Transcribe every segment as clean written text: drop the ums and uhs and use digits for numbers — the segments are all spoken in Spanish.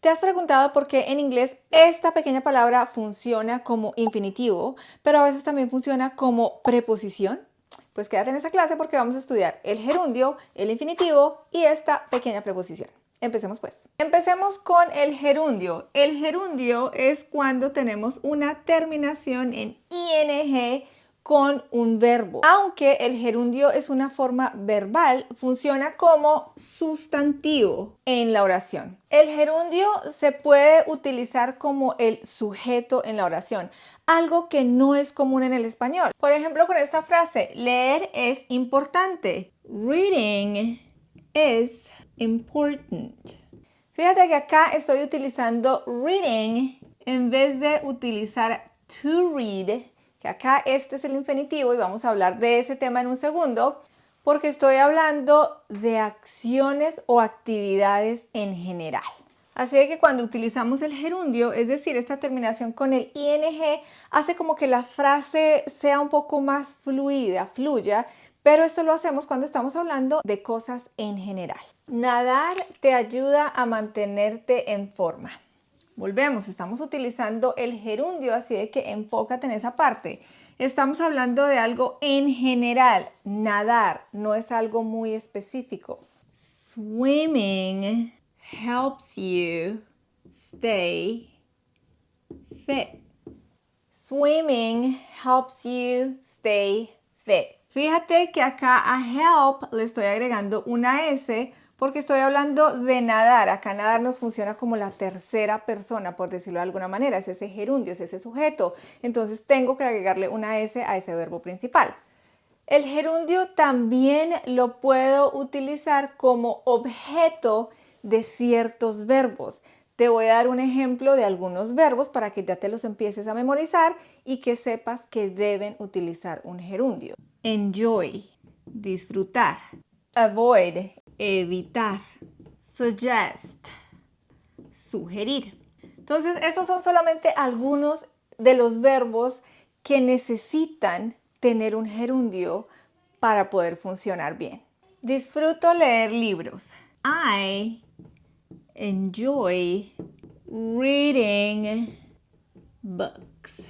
¿Te has preguntado por qué en inglés esta pequeña palabra funciona como infinitivo, pero a veces también funciona como preposición? Pues quédate en esta clase porque vamos a estudiar el gerundio, el infinitivo y esta pequeña preposición. Empecemos pues. Empecemos con el gerundio. El gerundio es cuando tenemos una terminación en ing con un verbo. Aunque el gerundio es una forma verbal, funciona como sustantivo en la oración. El gerundio se puede utilizar como el sujeto en la oración, algo que no es común en el español. Por ejemplo, con esta frase, leer es importante. Reading is important. Fíjate que acá estoy utilizando reading en vez de utilizar to read, que acá este es el infinitivo y vamos a hablar de ese tema en un segundo, porque estoy hablando de acciones o actividades en general. Así que cuando utilizamos el gerundio, es decir, esta terminación con el ing, hace como que la frase sea un poco más fluya, pero esto lo hacemos cuando estamos hablando de cosas en general. Nadar te ayuda a mantenerte en forma. Volvemos, estamos utilizando el gerundio, así de que enfócate en esa parte. Estamos hablando de algo en general. Nadar no es algo muy específico. Swimming helps you stay fit. Swimming helps you stay fit. Fíjate que acá a help le estoy agregando una S porque estoy hablando de nadar. Acá nadar nos funciona como la tercera persona, por decirlo de alguna manera. Es ese gerundio, es ese sujeto. Entonces tengo que agregarle una S a ese verbo principal. El gerundio también lo puedo utilizar como objeto de ciertos verbos. Te voy a dar un ejemplo de algunos verbos para que ya te los empieces a memorizar y que sepas que deben utilizar un gerundio. Enjoy, disfrutar. Avoid, evitar. Suggest, sugerir. Entonces, estos son solamente algunos de los verbos que necesitan tener un gerundio para poder funcionar bien. Disfruto leer libros. I enjoy reading books.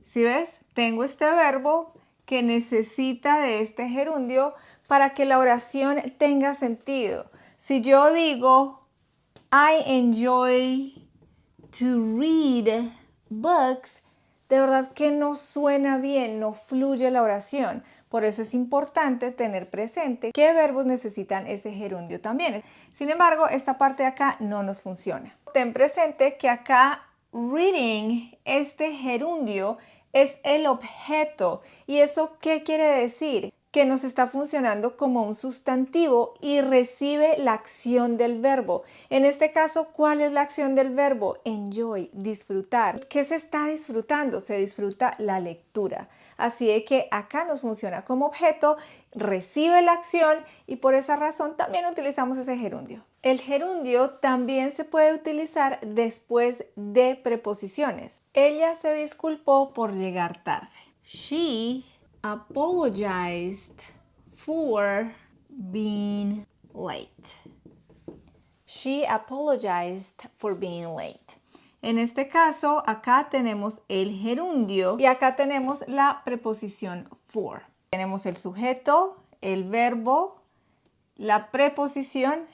¿Sí ves? Tengo este verbo que necesita de este gerundio para que la oración tenga sentido. Si yo digo I enjoy to read books, de verdad que no suena bien, no fluye la oración. Por eso es importante tener presente qué verbos necesitan ese gerundio también. Sin embargo, esta parte de acá no nos funciona. Ten presente que acá reading, este gerundio, es el objeto. ¿Y eso qué quiere decir? Que nos está funcionando como un sustantivo y recibe la acción del verbo. En este caso, ¿cuál es la acción del verbo? Enjoy, disfrutar. ¿Qué se está disfrutando? Se disfruta la lectura. Así de que acá nos funciona como objeto, recibe la acción y por esa razón también utilizamos ese gerundio. El gerundio también se puede utilizar después de preposiciones. Ella se disculpó por llegar tarde. She apologized for being late. She apologized for being late. En este caso, acá tenemos el gerundio y acá tenemos la preposición for. Tenemos el sujeto, el verbo, la preposición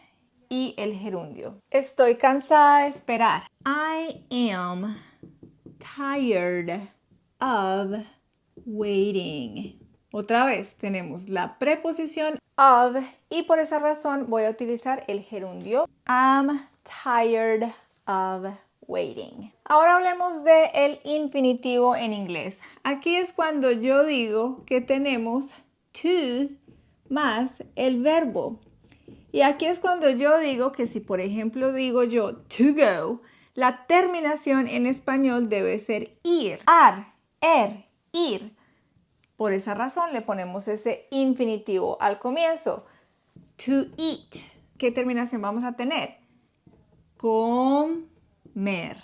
y el gerundio. Estoy cansada de esperar. I am tired of waiting. Otra vez tenemos la preposición of y por esa razón voy a utilizar el gerundio. I'm tired of waiting. Ahora hablemos del infinitivo en inglés. Aquí es cuando yo digo que tenemos to más el verbo. Y aquí es cuando yo digo que si por ejemplo digo yo to go, la terminación en español debe ser ir. Ir. Por esa razón le ponemos ese infinitivo al comienzo. To eat. ¿Qué terminación vamos a tener? Comer.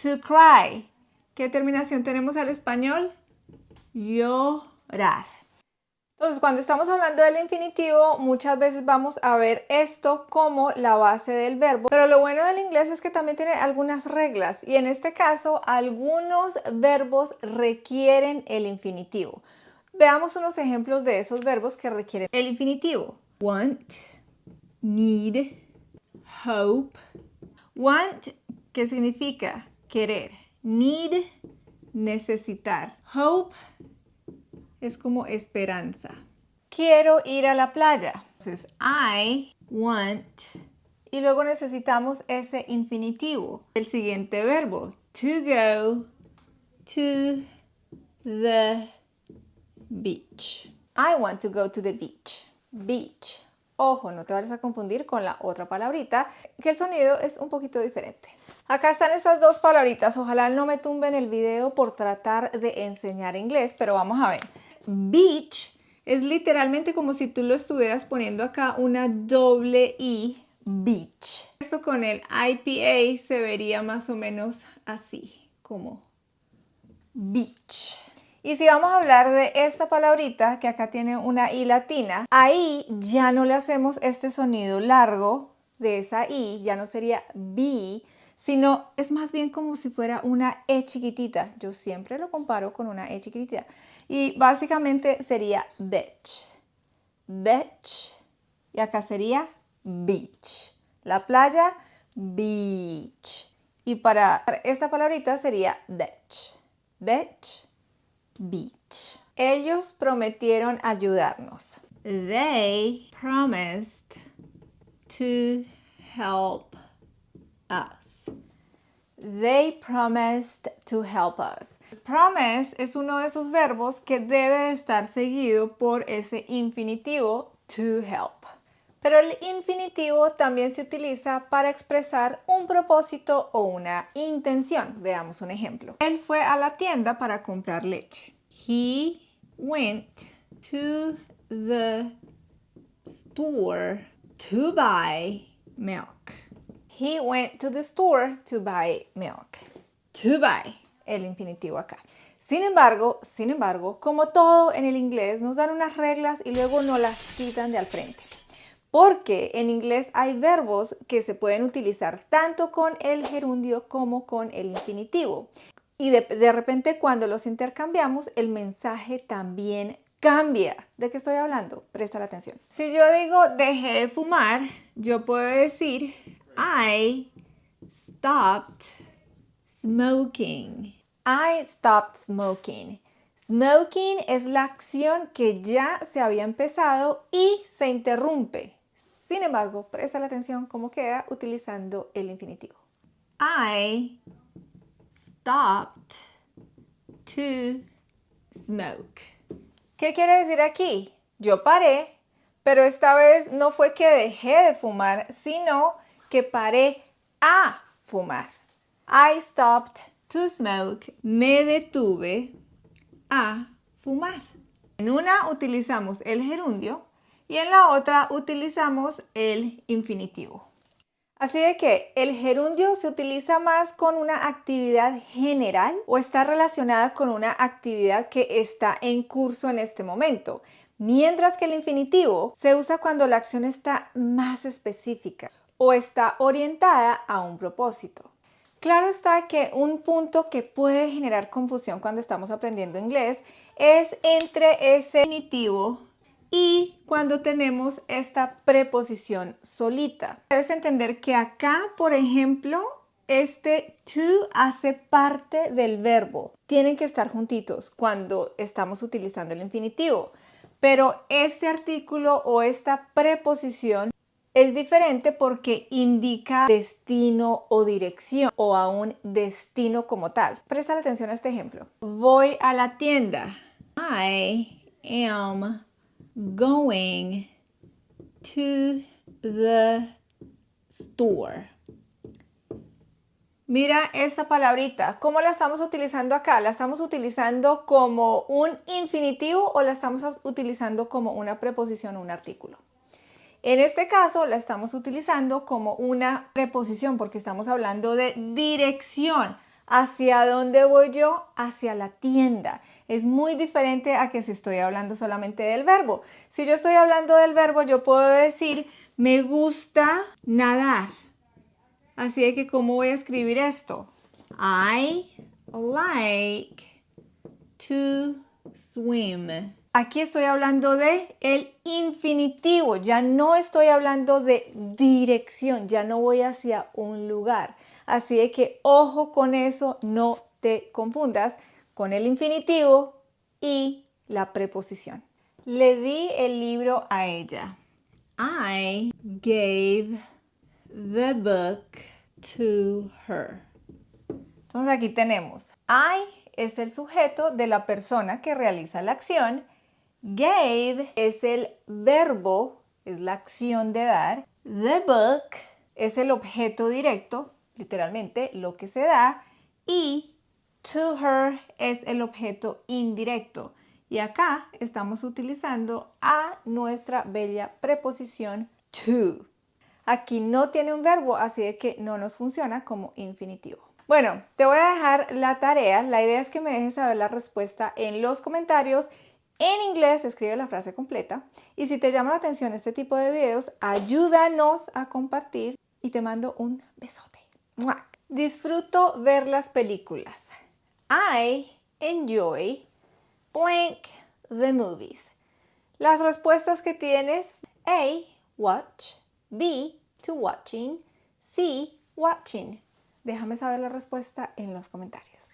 To cry. ¿Qué terminación tenemos al español? Llorar. Entonces, cuando estamos hablando del infinitivo, muchas veces vamos a ver esto como la base del verbo. Pero lo bueno del inglés es que también tiene algunas reglas. Y en este caso, algunos verbos requieren el infinitivo. Veamos unos ejemplos de esos verbos que requieren el infinitivo. Want, need, hope. Want, ¿qué significa? Querer. Need, necesitar. Hope es como esperanza. Quiero ir a la playa. Entonces, I want. Y luego necesitamos ese infinitivo. El siguiente verbo. To go to the beach. I want to go to the beach. Beach. Ojo, no te vayas a confundir con la otra palabrita, que el sonido es un poquito diferente. Acá están estas dos palabritas. Ojalá no me tumben el video por tratar de enseñar inglés, pero vamos a ver. Beach es literalmente como si tú lo estuvieras poniendo acá una doble I, beach. Esto con el IPA se vería más o menos así, como beach. Y si vamos a hablar de esta palabrita, que acá tiene una I latina, ahí ya no le hacemos este sonido largo de esa I, ya no sería be, sino es más bien como si fuera una E chiquitita. Yo siempre lo comparo con una E chiquitita. Y básicamente sería beach. Beach. Y acá sería beach. La playa, beach. Y para esta palabrita sería beach. Beach. Beach. Ellos prometieron ayudarnos. They promised to help us. They promised to help us. Promise es uno de esos verbos que debe estar seguido por ese infinitivo to help. Pero el infinitivo también se utiliza para expresar un propósito o una intención. Veamos un ejemplo. Él fue a la tienda para comprar leche. He went to the store to buy milk. He went to the store to buy milk. To buy, el infinitivo acá. Sin embargo, como todo en el inglés, nos dan unas reglas y luego nos las quitan de al frente. Porque en inglés hay verbos que se pueden utilizar tanto con el gerundio como con el infinitivo. Y de repente cuando los intercambiamos, el mensaje también cambia. ¿De qué estoy hablando? Presta la atención. Si yo digo dejé de fumar, yo puedo decir I stopped smoking. I stopped smoking. Smoking es la acción que ya se había empezado y se interrumpe. Sin embargo, presta la atención cómo queda utilizando el infinitivo. I stopped to smoke. ¿Qué quiere decir aquí? Yo paré, pero esta vez no fue que dejé de fumar, sino que paré a fumar. I stopped to smoke. Me detuve a fumar. En una utilizamos el gerundio y en la otra utilizamos el infinitivo. Así de que el gerundio se utiliza más con una actividad general o está relacionada con una actividad que está en curso en este momento, mientras que el infinitivo se usa cuando la acción está más específica o está orientada a un propósito. Claro está que un punto que puede generar confusión cuando estamos aprendiendo inglés es entre ese infinitivo y cuando tenemos esta preposición solita. Debes entender que acá, por ejemplo, este to hace parte del verbo. Tienen que estar juntitos cuando estamos utilizando el infinitivo. Pero este artículo o esta preposición es diferente porque indica destino o dirección o a un destino como tal. Presta atención a este ejemplo. Voy a la tienda. I am going to the store. Mira esta palabrita. ¿Cómo la estamos utilizando acá? ¿La estamos utilizando como un infinitivo o la estamos utilizando como una preposición o un artículo? En este caso la estamos utilizando como una preposición porque estamos hablando de dirección, ¿Hacia dónde voy yo? Hacia la tienda. Es muy diferente a que si estoy hablando solamente del verbo. Si yo estoy hablando del verbo, yo puedo decir, me gusta nadar. Así de que, ¿cómo voy a escribir esto? I like to swim. Aquí estoy hablando de el infinitivo, ya no estoy hablando de dirección, ya no voy hacia un lugar. Así de que ojo con eso, no te confundas con el infinitivo y la preposición. Le di el libro a ella. I gave the book to her. Entonces aquí tenemos, I es el sujeto de la persona que realiza la acción. Gave es el verbo, es la acción de dar. The book es el objeto directo, literalmente lo que se da. Y to her es el objeto indirecto. Y acá estamos utilizando a nuestra bella preposición to. Aquí no tiene un verbo, así de que no nos funciona como infinitivo. Bueno, te voy a dejar la tarea. La idea es que me dejes saber la respuesta en los comentarios. En inglés, escribe la frase completa. Y si te llama la atención este tipo de videos, ayúdanos a compartir y te mando un besote. ¡Mua! Disfruto ver las películas. I enjoy blank the movies. Las respuestas que tienes: A, watch, B, to watching, C, watching. Déjame saber la respuesta en los comentarios.